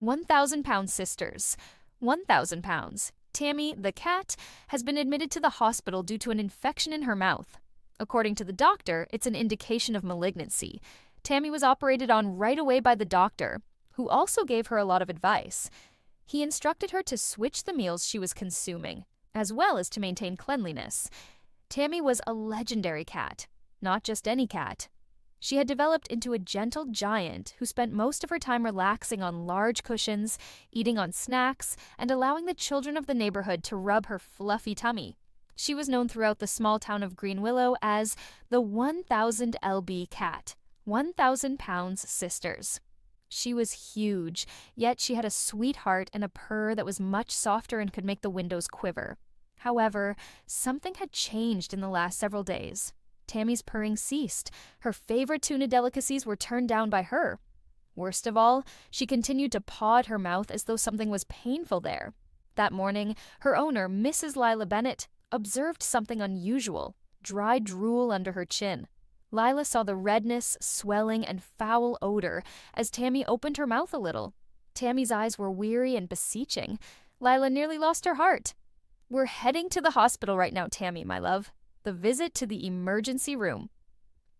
1,000-pound sisters. 1,000 pounds. Tammy, the cat, has been admitted to the hospital due to an infection in her mouth. According to the doctor, it's an indication of malignancy. Tammy was operated on right away by the doctor, who also gave her a lot of advice. He instructed her to switch the meals she was consuming, as well as to maintain cleanliness. Tammy was a legendary cat, not just any cat. She had developed into a gentle giant who spent most of her time relaxing on large cushions, eating on snacks, and allowing the children of the neighborhood to rub her fluffy tummy. She was known throughout the small town of Green Willow as the 1,000 lb cat, 1,000 pounds sisters. She was huge, yet she had a sweet heart and a purr that was much softer and could make the windows quiver. However, something had changed in the last several days. Tammy's purring ceased. Her favorite tuna delicacies were turned down by her. Worst of all, she continued to paw at her mouth as though something was painful there. That morning, her owner, Mrs. Lila Bennett, observed something unusual: dry drool under her chin. Lila saw the redness, swelling, and foul odor as Tammy opened her mouth a little. Tammy's eyes were weary and beseeching. Lila nearly lost her heart. "We're heading to the hospital right now, Tammy, my love." The visit to the emergency room.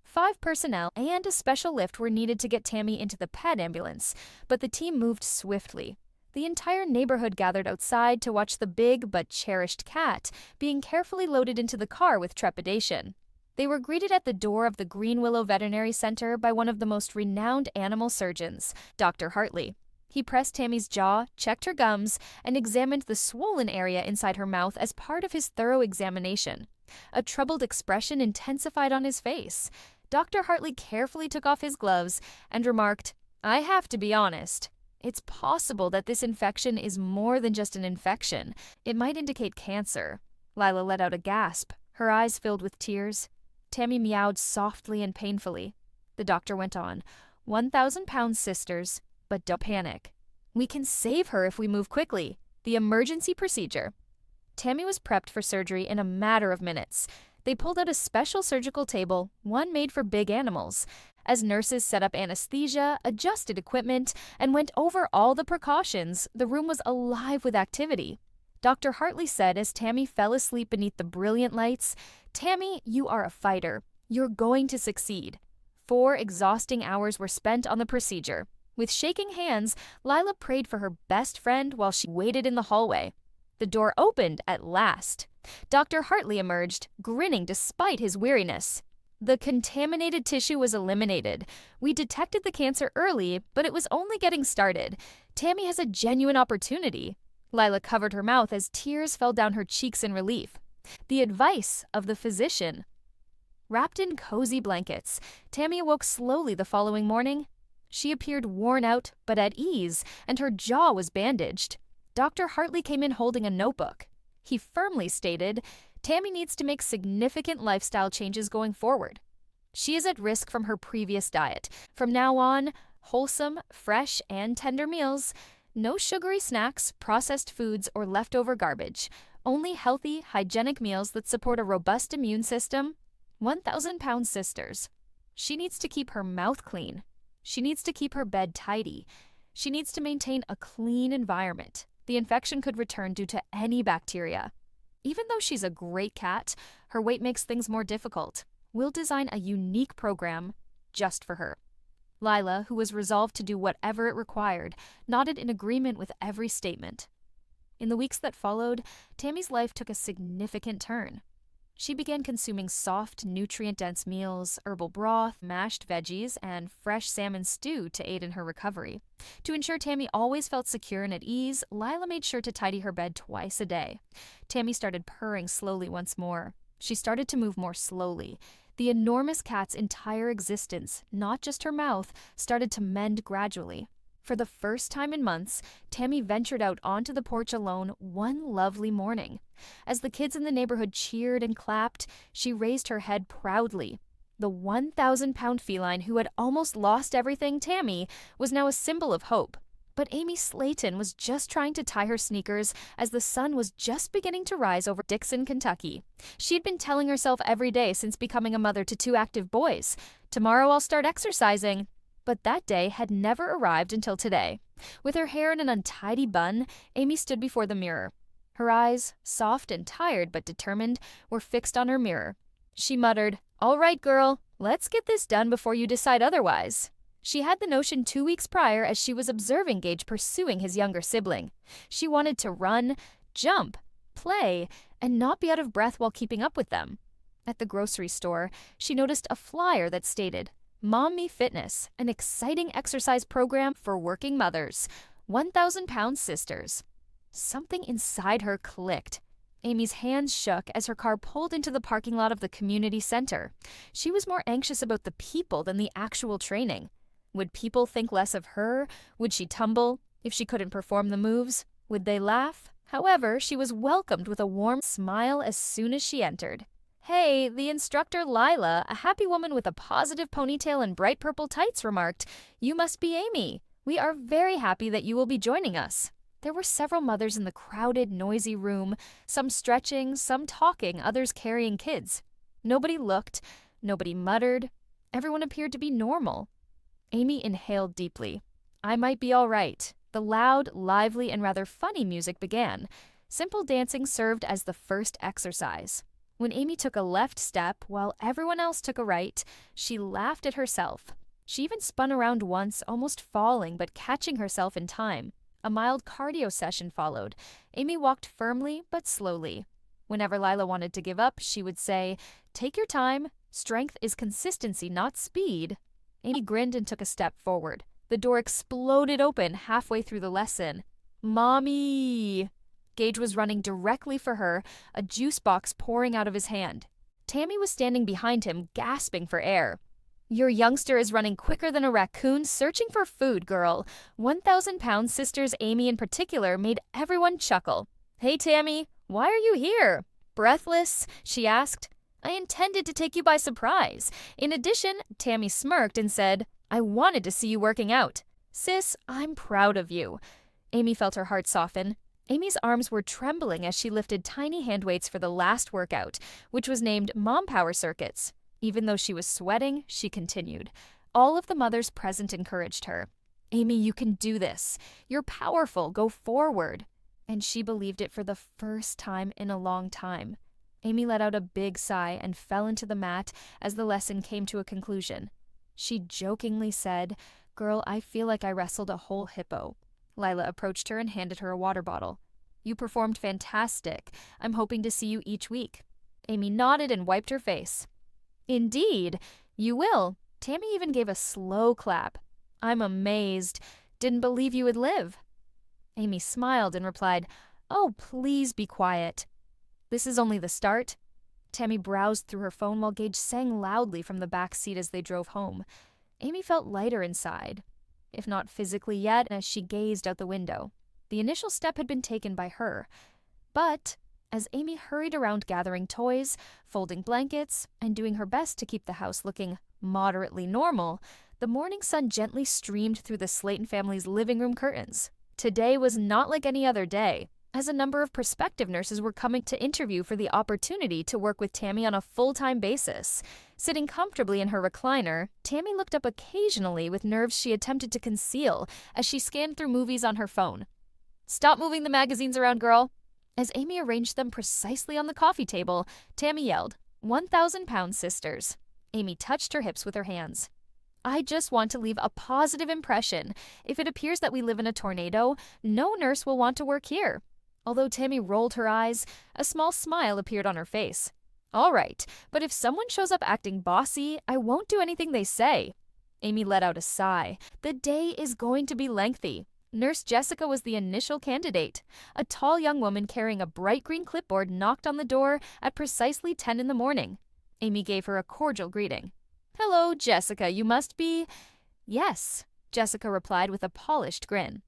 5 personnel and a special lift were needed to get Tammy into the pet ambulance, but the team moved swiftly. The entire neighborhood gathered outside to watch the big but cherished cat being carefully loaded into the car with trepidation. They were greeted at the door of the Green Willow Veterinary Center by one of the most renowned animal surgeons, Dr. Hartley. He pressed Tammy's jaw, checked her gums, and examined the swollen area inside her mouth as part of his thorough examination. A troubled expression intensified on his face. Dr. Hartley carefully took off his gloves and remarked, "I have to be honest. It's possible that this infection is more than just an infection. It might indicate cancer." Lila let out a gasp, her eyes filled with tears. Tammy meowed softly and painfully. The doctor went on, 1,000 pounds sisters, but don't panic. We can save her if we move quickly. The emergency procedure. Tammy was prepped for surgery in a matter of minutes. They pulled out a special surgical table, one made for big animals. As nurses set up anesthesia, adjusted equipment, and went over all the precautions, the room was alive with activity. Dr. Hartley said as Tammy fell asleep beneath the brilliant lights, "Tammy, you are a fighter. You're going to succeed." 4 exhausting hours were spent on the procedure. With shaking hands, Lila prayed for her best friend while she waited in the hallway. The door opened at last. Dr. Hartley emerged, grinning despite his weariness. "The contaminated tissue was eliminated. We detected the cancer early, but it was only getting started. Tammy has a genuine opportunity." Lila covered her mouth as tears fell down her cheeks in relief. The advice of the physician. Wrapped in cozy blankets, Tammy awoke slowly the following morning. She appeared worn out, but at ease, and her jaw was bandaged. Dr. Hartley came in holding a notebook. He firmly stated, "Tammy needs to make significant lifestyle changes going forward. She is at risk from her previous diet. From now on, wholesome, fresh, and tender meals. No sugary snacks, processed foods, or leftover garbage. Only healthy, hygienic meals that support a robust immune system. 1,000 pound sisters. She needs to keep her mouth clean. She needs to keep her bed tidy. She needs to maintain a clean environment. The infection could return due to any bacteria. Even though she's a great cat, her weight makes things more difficult. We'll design a unique program just for her." Lila, who was resolved to do whatever it required, nodded in agreement with every statement. In the weeks that followed, Tammy's life took a significant turn. She began consuming soft, nutrient-dense meals, herbal broth, mashed veggies, and fresh salmon stew to aid in her recovery. To ensure Tammy always felt secure and at ease, Lila made sure to tidy her bed twice a day. Tammy started purring slowly once more. She started to move more slowly. The enormous cat's entire existence, not just her mouth, started to mend gradually. For the first time in months, Tammy ventured out onto the porch alone one lovely morning. As the kids in the neighborhood cheered and clapped, she raised her head proudly. The 1,000-pound feline who had almost lost everything, Tammy, was now a symbol of hope. But Amy Slayton was just trying to tie her sneakers as the sun was just beginning to rise over Dixon, Kentucky. She'd been telling herself every day since becoming a mother to 2 active boys, "Tomorrow I'll start exercising." But that day had never arrived until today. With her hair in an untidy bun, Amy stood before the mirror. Her eyes, soft and tired but determined, were fixed on her mirror. She muttered, "All right, girl, let's get this done before you decide otherwise." She had the notion 2 weeks prior as she was observing Gage pursuing his younger sibling. She wanted to run, jump, play, and not be out of breath while keeping up with them. At the grocery store, she noticed a flyer that stated, "Mom Me Fitness, an exciting exercise program for working mothers, 1,000-pound sisters." Something inside her clicked. Amy's hands shook as her car pulled into the parking lot of the community center. She was more anxious about the people than the actual training. Would people think less of her? Would she tumble if she couldn't perform the moves? Would they laugh? However, she was welcomed with a warm smile as soon as she entered. "Hey, the instructor Lila, a happy woman with a positive ponytail and bright purple tights, remarked, 'You must be Amy. We are very happy that you will be joining us.'" There were several mothers in the crowded, noisy room, some stretching, some talking, others carrying kids. Nobody looked, nobody muttered. Everyone appeared to be normal. Amy inhaled deeply. "I might be all right." The loud, lively, and rather funny music began. Simple dancing served as the first exercise. When Amy took a left step while everyone else took a right, she laughed at herself. She even spun around once, almost falling but catching herself in time. A mild cardio session followed. Amy walked firmly but slowly. Whenever Lila wanted to give up, she would say, "Take your time. Strength is consistency, not speed." Amy grinned and took a step forward. The door exploded open halfway through the lesson. "Mommy!" Gage was running directly for her, a juice box pouring out of his hand. Tammy was standing behind him, gasping for air. "Your youngster is running quicker than a raccoon searching for food, girl." 1,000-pound sisters Amy in particular made everyone chuckle. "Hey, Tammy, why are you here?" Breathless, she asked. "I intended to take you by surprise. In addition," Tammy smirked and said, "I wanted to see you working out. Sis, I'm proud of you." Amy felt her heart soften. Amy's arms were trembling as she lifted tiny hand weights for the last workout, which was named Mom Power Circuits. Even though she was sweating, she continued. All of the mothers present encouraged her. "Amy, you can do this. You're powerful. Go forward." And she believed it for the first time in a long time. Amy let out a big sigh and fell into the mat as the lesson came to a conclusion. She jokingly said, "Girl, I feel like I wrestled a whole hippo." Lila approached her and handed her a water bottle. "You performed fantastic. I'm hoping to see you each week." Amy nodded and wiped her face. "Indeed, you will." Tammy even gave a slow clap. "I'm amazed. Didn't believe you would live." Amy smiled and replied, "Oh, please be quiet." "This is only the start." Tammy browsed through her phone while Gage sang loudly from the back seat as they drove home. Amy felt lighter inside, if not physically yet, as she gazed out the window. The initial step had been taken by her. But as Amy hurried around gathering toys, folding blankets, and doing her best to keep the house looking moderately normal, the morning sun gently streamed through the Slayton family's living room curtains. Today was not like any other day, as a number of prospective nurses were coming to interview for the opportunity to work with Tammy on a full-time basis. Sitting comfortably in her recliner, Tammy looked up occasionally with nerves she attempted to conceal as she scanned through movies on her phone. "Stop moving the magazines around, girl." As Amy arranged them precisely on the coffee table, Tammy yelled, 1,000-pound sisters. Amy touched her hips with her hands. "I just want to leave a positive impression. If it appears that we live in a tornado, no nurse will want to work here." Although Tammy rolled her eyes, a small smile appeared on her face. "All right, but if someone shows up acting bossy, I won't do anything they say." Amy let out a sigh. The day is going to be lengthy. Nurse Jessica was the initial candidate. A tall young woman carrying a bright green clipboard knocked on the door at precisely 10 in the morning. Amy gave her a cordial greeting. "Hello, Jessica, you must be—" "Yes," Jessica replied with a polished grin.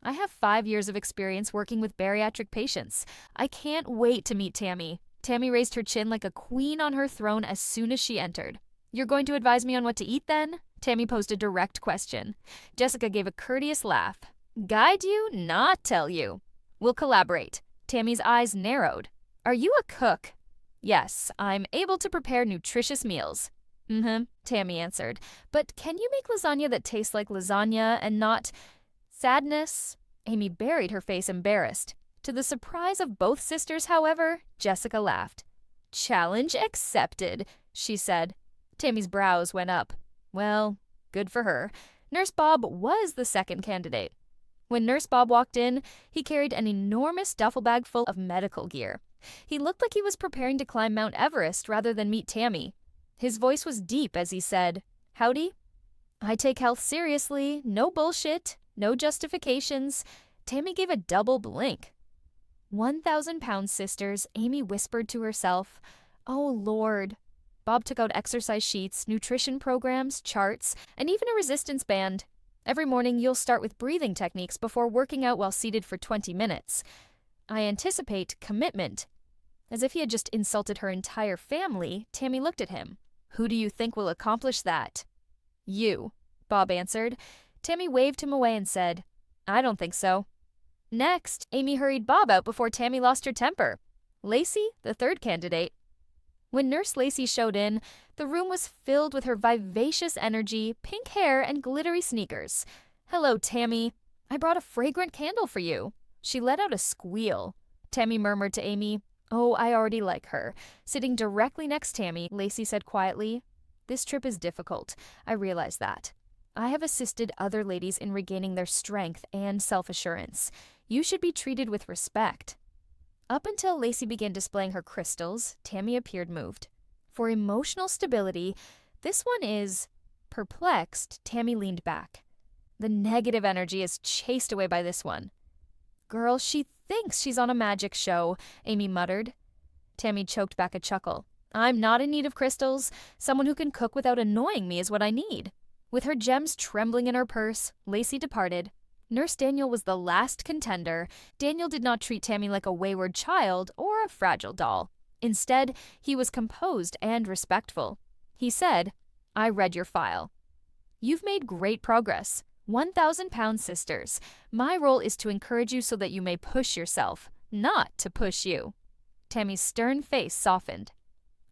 "I have 5 years of experience working with bariatric patients. I can't wait to meet Tammy." Tammy raised her chin like a queen on her throne as soon as she entered. "You're going to advise me on what to eat then?" Tammy posed a direct question. Jessica gave a courteous laugh. "Guide you, not tell you." "We'll collaborate." Tammy's eyes narrowed. "Are you a cook?" "Yes, I'm able to prepare nutritious meals." Tammy answered. But can you make lasagna that tastes like lasagna and not sadness? Amy buried her face embarrassed. To the surprise of both sisters, however, Jessica laughed. Challenge accepted, she said. Tammy's brows went up. Well, good for her. Nurse Bob was the second candidate. When Nurse Bob walked in, he carried an enormous duffel bag full of medical gear. He looked like he was preparing to climb Mount Everest rather than meet Tammy. His voice was deep as he said, Howdy? I take health seriously, no bullshit, no justifications. Tammy gave a double blink. 1,000 pounds, sisters, Amy whispered to herself. Oh, Lord. Bob took out exercise sheets, nutrition programs, charts, and even a resistance band. Every morning you'll start with breathing techniques before working out while seated for 20 minutes. I anticipate commitment. As if he had just insulted her entire family, Tammy looked at him. Who do you think will accomplish that? You, Bob answered. Tammy waved him away and said, I don't think so. Next, Amy hurried Bob out before Tammy lost her temper. Lacey, the third candidate. When Nurse Lacey showed in, the room was filled with her vivacious energy, pink hair, and glittery sneakers. Hello, Tammy. I brought a fragrant candle for you. She let out a squeal. Tammy murmured to Amy, Oh, I already like her. Sitting directly next Tammy, Lacey said quietly, This trip is difficult. I realize that. I have assisted other ladies in regaining their strength and self-assurance. You should be treated with respect. Up until Lacey began displaying her crystals, Tammy appeared moved. For emotional stability, this one is... Perplexed, Tammy leaned back. The negative energy is chased away by this one. Girl, she thinks she's on a magic show, Amy muttered. Tammy choked back a chuckle. I'm not in need of crystals. Someone who can cook without annoying me is what I need. With her gems trembling in her purse, Lacey departed. Nurse Daniel was the last contender. Daniel did not treat Tammy like a wayward child or a fragile doll. Instead, he was composed and respectful. He said, I read your file. You've made great progress. 1,000 pound sisters. My role is to encourage you so that you may push yourself, not to push you. Tammy's stern face softened.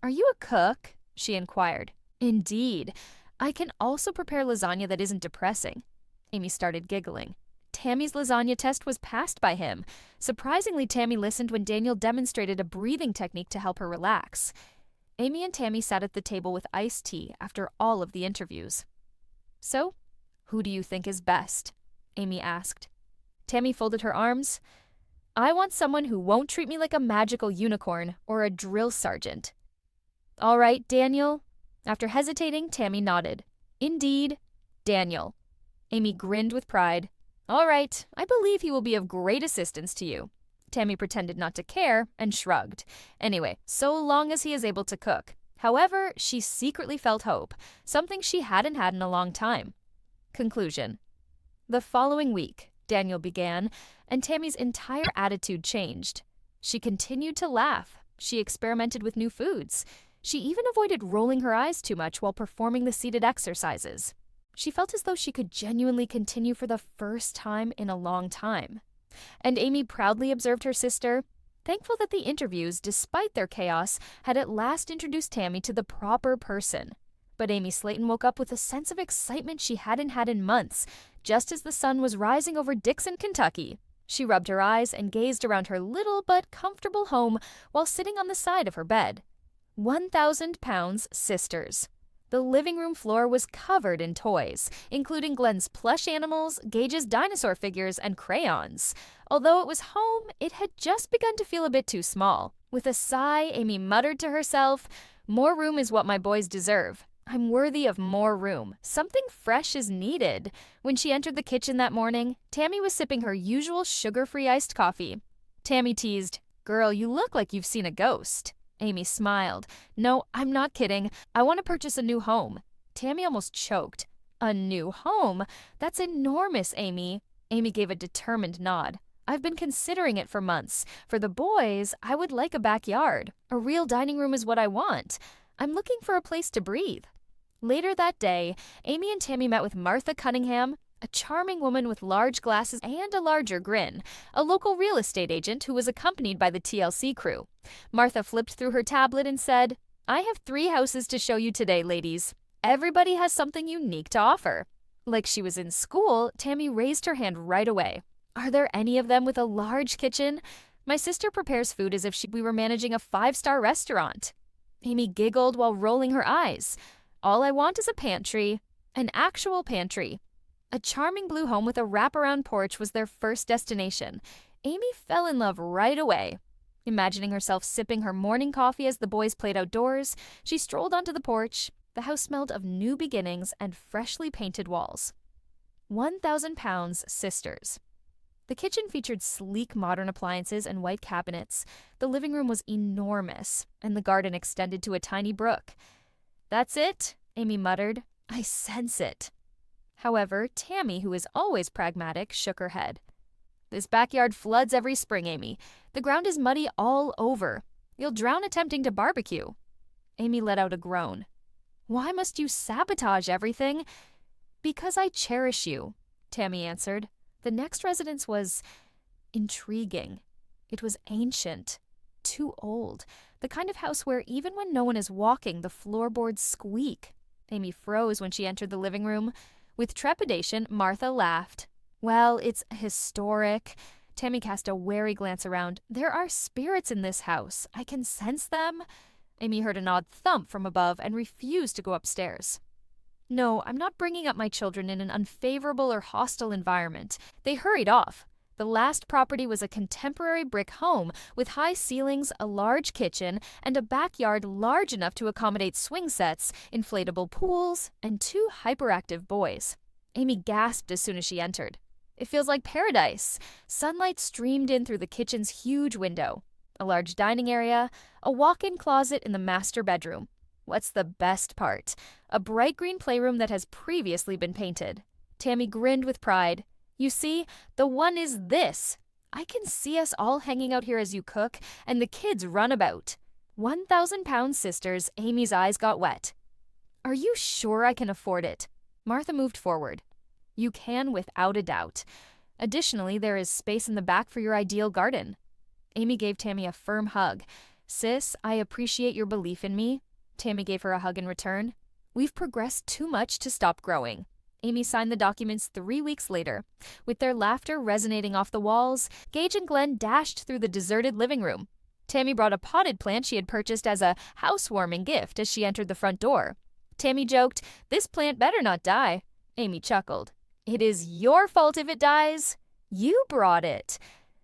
Are you a cook? She inquired. Indeed. I can also prepare lasagna that isn't depressing. Amy started giggling. Tammy's lasagna test was passed by him. Surprisingly, Tammy listened when Daniel demonstrated a breathing technique to help her relax. Amy and Tammy sat at the table with iced tea after all of the interviews. So, who do you think is best? Amy asked. Tammy folded her arms. I want someone who won't treat me like a magical unicorn or a drill sergeant. All right, Daniel. After hesitating, Tammy nodded. Indeed, Daniel. Amy grinned with pride. All right, I believe he will be of great assistance to you. Tammy pretended not to care and shrugged. Anyway, so long as he is able to cook. However, she secretly felt hope, something she hadn't had in a long time. Conclusion. The following week, Daniel began, and Tammy's entire attitude changed. She continued to laugh. She experimented with new foods. She even avoided rolling her eyes too much while performing the seated exercises. She felt as though she could genuinely continue for the first time in a long time. And Amy proudly observed her sister, thankful that the interviews, despite their chaos, had at last introduced Tammy to the proper person. But Amy Slayton woke up with a sense of excitement she hadn't had in months, just as the sun was rising over Dixon, Kentucky. She rubbed her eyes and gazed around her little but comfortable home while sitting on the side of her bed. 1,000 pounds sisters. The living room floor was covered in toys, including Glenn's plush animals, Gage's dinosaur figures, and crayons. Although it was home, it had just begun to feel a bit too small. With a sigh, Amy muttered to herself, "More room is what my boys deserve. I'm worthy of more room. Something fresh is needed." When she entered the kitchen that morning, Tammy was sipping her usual sugar-free iced coffee. Tammy teased, "Girl, you look like you've seen a ghost." Amy smiled. "No, I'm not kidding. I want to purchase a new home." Tammy almost choked. "A new home? That's enormous, Amy." Amy gave a determined nod. "I've been considering it for months. For the boys, I would like a backyard. A real dining room is what I want. I'm looking for a place to breathe." Later that day, Amy and Tammy met with Martha Cunningham, a charming woman with large glasses and a larger grin, a local real estate agent who was accompanied by the TLC crew. Martha flipped through her tablet and said, I have 3 houses to show you today, ladies. Everybody has something unique to offer. Like she was in school, Tammy raised her hand right away. Are there any of them with a large kitchen? My sister prepares food as if we were managing a 5-star restaurant. Amy giggled while rolling her eyes. All I want is a pantry. An actual pantry. A charming blue home with a wraparound porch was their first destination. Amy fell in love right away. Imagining herself sipping her morning coffee as the boys played outdoors, she strolled onto the porch. The house smelled of new beginnings and freshly painted walls. 1,000 pounds sisters. The kitchen featured sleek modern appliances and white cabinets. The living room was enormous, and the garden extended to a tiny brook. That's it, Amy muttered. I sense it. However, Tammy, who is always pragmatic, shook her head. This backyard floods every spring, Amy. The ground is muddy all over. You'll drown attempting to barbecue. Amy let out a groan. Why must you sabotage everything? Because I cherish you, Tammy answered. The next residence was intriguing. It was ancient, too old, the kind of house where even when no one is walking, the floorboards squeak. Amy froze when she entered the living room. With trepidation, Martha laughed. Well, it's historic. Tammy cast a wary glance around. There are spirits in this house. I can sense them. Amy heard an odd thump from above and refused to go upstairs. No, I'm not bringing up my children in an unfavorable or hostile environment. They hurried off. The last property was a contemporary brick home with high ceilings, a large kitchen, and a backyard large enough to accommodate swing sets, inflatable pools, and 2 hyperactive boys. Amy gasped as soon as she entered. It feels like paradise. Sunlight streamed in through the kitchen's huge window. A large dining area, a walk-in closet in the master bedroom. What's the best part? A bright green playroom that has previously been painted. Tammy grinned with pride. You see, the one is this. I can see us all hanging out here as you cook, and the kids run about. 1,000 pound sisters, Amy's eyes got wet. Are you sure I can afford it? Martha moved forward. You can without a doubt. Additionally, there is space in the back for your ideal garden. Amy gave Tammy a firm hug. Sis, I appreciate your belief in me. Tammy gave her a hug in return. We've progressed too much to stop growing. Amy signed the documents 3 weeks later. With their laughter resonating off the walls, Gage and Glenn dashed through the deserted living room. Tammy brought a potted plant she had purchased as a housewarming gift as she entered the front door. Tammy joked, "This plant better not die." Amy chuckled. "It is your fault if it dies. You brought it."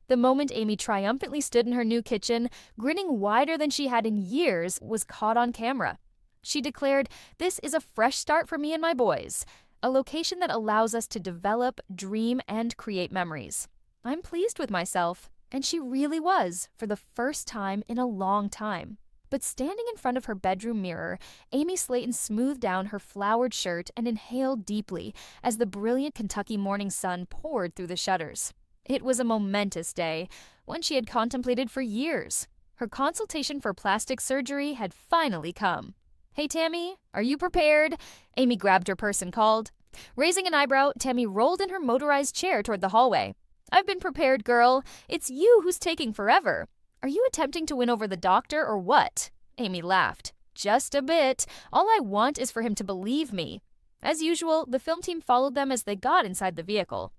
The moment Amy triumphantly stood in her new kitchen, grinning wider than she had in years, was caught on camera. She declared, "This is a fresh start for me and my boys. A location that allows us to develop, dream, and create memories. I'm pleased with myself." And she really was, for the first time in a long time. But standing in front of her bedroom mirror, Amy Slayton smoothed down her flowered shirt and inhaled deeply as the brilliant Kentucky morning sun poured through the shutters. It was a momentous day, one she had contemplated for years. Her consultation for plastic surgery had finally come. "Hey, Tammy, are you prepared?" Amy grabbed her purse and called. Raising an eyebrow, Tammy rolled in her motorized chair toward the hallway. "I've been prepared, girl. It's you who's taking forever. Are you attempting to win over the doctor or what?" Amy laughed. "Just a bit. All I want is for him to believe me." As usual, the film team followed them as they got inside the vehicle.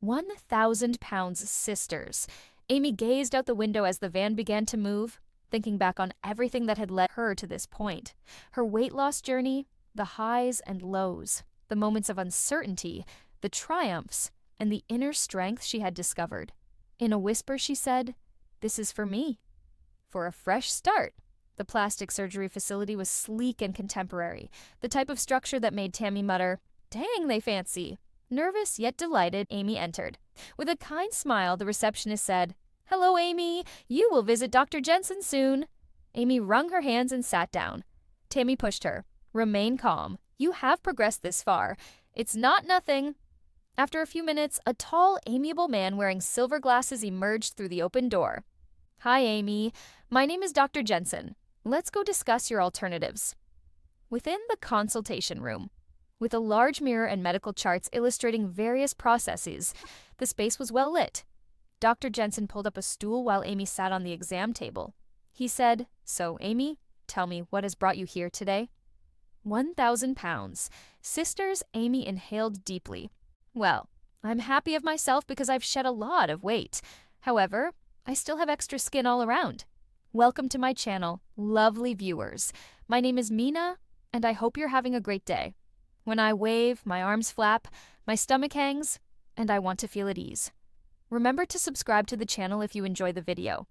1,000 pounds sisters. Amy gazed out the window as the van began to move, thinking back on everything that had led her to this point. Her weight loss journey, the highs and lows, the moments of uncertainty, the triumphs, and the inner strength she had discovered. In a whisper, she said, "This is for me." For a fresh start. The plastic surgery facility was sleek and contemporary, the type of structure that made Tammy mutter, "Dang, they fancy." Nervous yet delighted, Amy entered. With a kind smile, the receptionist said, "Hello, Amy. You will visit Dr. Jensen soon." Amy wrung her hands and sat down. Tammy pushed her. "Remain calm. You have progressed this far. It's not nothing." After a few minutes, a tall, amiable man wearing silver glasses emerged through the open door. "Hi, Amy. My name is Dr. Jensen. Let's go discuss your alternatives." Within the consultation room, with a large mirror and medical charts illustrating various processes, the space was well lit. Dr. Jensen pulled up a stool while Amy sat on the exam table. He said, "So, Amy, Tell me, what has brought you here today? 1,000 pounds. Sisters Amy inhaled deeply. Well, I'm happy of myself because I've shed a lot of weight. However, I still have extra skin all around. Welcome to my channel, lovely viewers. My name is Mina, and I hope you're having a great day. When I wave, my arms flap, my stomach hangs, and I want to feel at ease. Remember to subscribe to the channel if you enjoy the video.